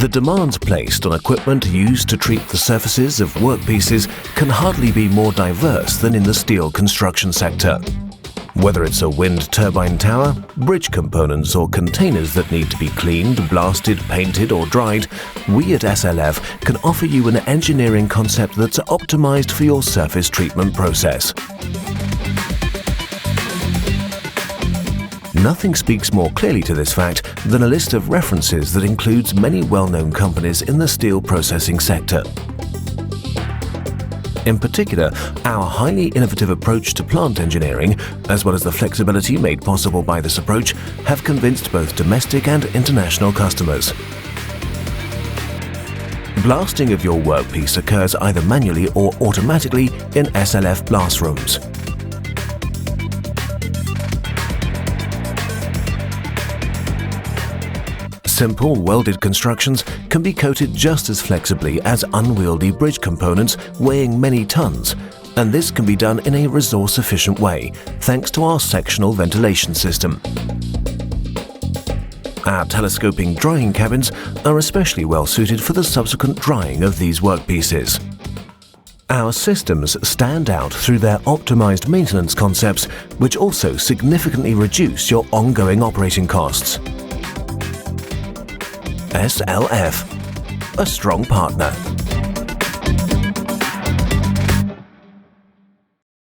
The demands placed on equipment used to treat the surfaces of workpieces can hardly be more diverse than in the steel construction sector. Whether it's a wind turbine tower, bridge components or containers that need to be cleaned, blasted, painted or dried, we at SLF can offer you an engineering concept that's optimized for your surface treatment process. Nothing speaks more clearly to this fact than a list of references that includes many well-known companies in the steel processing sector. In particular, our highly innovative approach to plant engineering, as well as the flexibility made possible by this approach, have convinced both domestic and international customers. Blasting of your workpiece occurs either manually or automatically in SLF blast rooms. Simple welded constructions can be coated just as flexibly as unwieldy bridge components weighing many tons, and this can be done in a resource-efficient way thanks to our sectional ventilation system. Our telescoping drying cabins are especially well suited for the subsequent drying of these workpieces. Our systems stand out through their optimized maintenance concepts, which also significantly reduce your ongoing operating costs. SLF, a strong partner.